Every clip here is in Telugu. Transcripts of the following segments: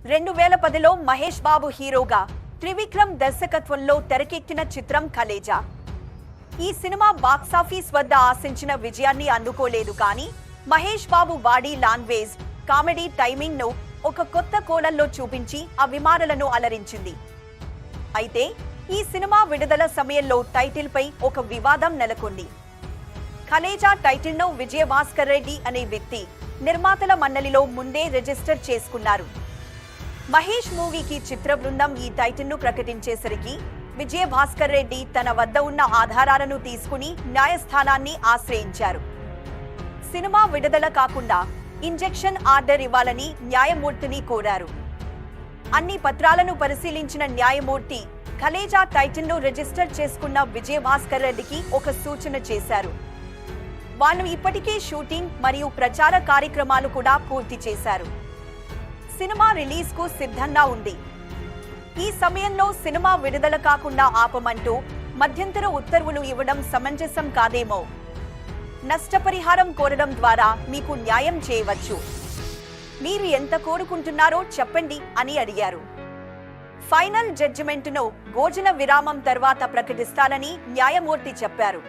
2010లో మహేష్ బాబు హీరోగా త్రివిక్రమ్ దర్శకత్వంలో తెరకెక్కిన చిత్రం కలేజా. ఈ సినిమా బాక్సాఫీస్ వద్ద ఆశించిన విజయాన్ని అందుకోలేదు, కానీ Mahesh Babu body language, comedy timing ను ఒక కొత్త కోణంలో చూపించి అభిమానులను అలరించింది. అయితే ఈ సినిమా విడుదల సమయంలో టైటిల్ పై ఒక వివాదం నెలకొంది. కలేజా టైటిల్ ను విజయభాస్కర్ రెడ్డి అనే వ్యక్తి నిర్మాతల మండలిలో ముందే రిజిస్టర్ చేసుకున్నారు. మహేష్ మూవీకి చిత్ర బృందం ఈ టైటిల్ ను ప్రకటించేసరికి విజయభాస్కర్ రెడ్డి తన వద్ద ఉన్న ఆధారాలను తీసుకుని న్యాయస్థానాన్ని ఆశ్రయించారు. సినిమా విడుదల కాకుండా ఇంజెక్షన్ ఆర్డర్ ఇవ్వాలని న్యాయమూర్తిని కోరారు. అన్ని పత్రాలను పరిశీలించిన న్యాయమూర్తి కలేజా టైటిల్ ను రిజిస్టర్ చేసుకున్న విజయభాస్కర్ రెడ్డికి ఒక సూచన చేశారు. వాళ్ళు ఇప్పటికే షూటింగ్ మరియు ప్రచార కార్యక్రమాలు కూడా పూర్తి చేశారు. సినిమా రిలీజ్ కు సిద్ధంగా ఉంది. ఈ సమయంలో సినిమా విడుదల కాకుండా ఆపమంటూ మధ్యంతర ఉత్తర్వులు ఇవ్వడం సమంజసం కాదేమో. నష్టపరిహారం కోరడం ద్వారా మీకు న్యాయం చేయవచ్చు. మీరు ఎంత కోరుకుంటున్నారో చెప్పండి అని అడిగారు. ఫైనల్ జడ్జిమెంట్ను భోజన విరామం తర్వాత ప్రకటిస్తానని న్యాయమూర్తి చెప్పారు.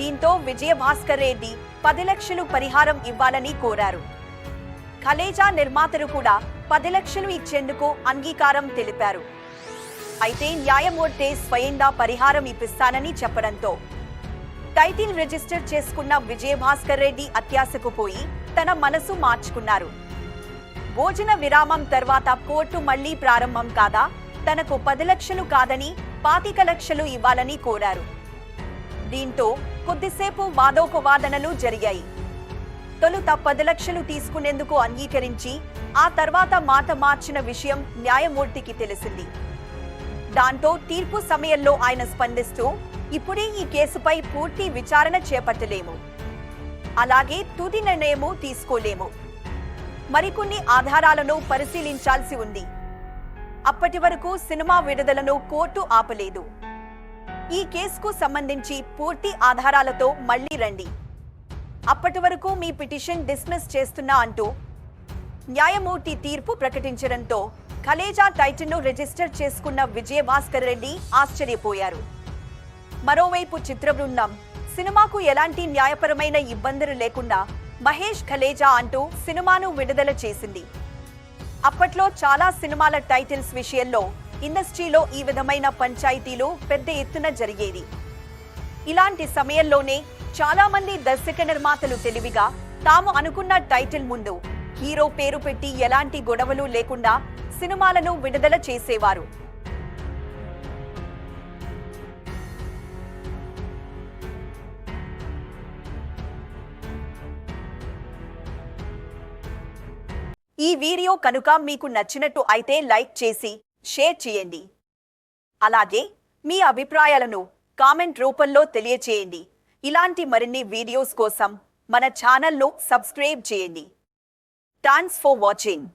దీంతో విజయభాస్కర్ రెడ్డి 10 లక్షలు పరిహారం ఇవ్వాలని కోరారు. కలేజా నిర్మాతలు కూడా 10 లక్షలు ఇచ్చేందుకు అంగీకారం తెలిపారు. అయితే న్యాయమూర్తి స్వయంగా పరిహారం ఇప్పిస్తానని చెప్పడంతో టైటిల్ రిజిస్టర్ చేసుకున్న విజయభాస్కర్ రెడ్డి అత్యాశకు పోయి తన మనసు మార్చుకున్నారు. భోజన విరామం తర్వాత కోర్టు మళ్లీ ప్రారంభం కాదా తనకు 10 లక్షలు కాదని 25 లక్షలు ఇవ్వాలని కోరారు. దీంతో కొద్దిసేపు వాదోపవాదనలు జరిగాయి. తొలుత 10 లక్షలు తీసుకునేందుకు అంగీకరించి ఆ తర్వాత మాట మార్చిన విషయం న్యాయమూర్తికి తెలిసింది. దాంతో తీర్పు సమయంలో ఆయన స్పందిస్తూ, ఇప్పుడే ఈ కేసుపై పూర్తి విచారణ చేపట్టలేము, అలాగే తుది నిర్ణయము తీసుకోలేము, మరికొన్ని ఆధారాలను పరిశీలించాల్సి ఉంది. అప్పటి వరకు సినిమా విడుదలను కోర్టు ఆపలేదు. ఈ కేసుకు సంబంధించి పూర్తి ఆధారాలతో మళ్లీ రండి, అప్పటి వరకు మీ పిటిషన్ డిస్మిస్ చేస్తున్నా అంటూ న్యాయమూర్తి తీర్పు ప్రకటించడంతో కలేజా టైటిల్ ను రిజిస్టర్ చేసుకున్న విజయభాస్కర్ రెడ్డి ఆశ్చర్యపోయారు. మరోవైపు చిత్ర బృందం సినిమాకు ఎలాంటి న్యాయపరమైన ఇబ్బందులు లేకుండా మహేష్ కలేజా అంటూ సినిమాను విడుదల చేసింది. అప్పట్లో చాలా సినిమాల టైటిల్స్ విషయంలో ఇండస్ట్రీలో ఈ విధమైన పంచాయతీలు పెద్ద ఎత్తున జరిగేది. ఇలాంటి సమయంలోనే చాలా మంది దర్శక నిర్మాతలు తెలివిగా తాము అనుకున్న టైటిల్ ముందు హీరో పేరు పెట్టి ఎలాంటి గొడవలు లేకుండా సినిమాలను విడుదల చేసేవారు. ఈ వీడియో కనుక మీకు నచ్చినట్టు అయితే లైక్ చేసి షేర్ చేయండి. అలాగే మీ అభిప్రాయాలను కామెంట్ రూపంలో తెలియచేయండి. ఇలాంటి మరిన్ని వీడియోస్ కోసం మన ఛానల్ను సబ్స్క్రైబ్ చేయండి. Thanks for watching.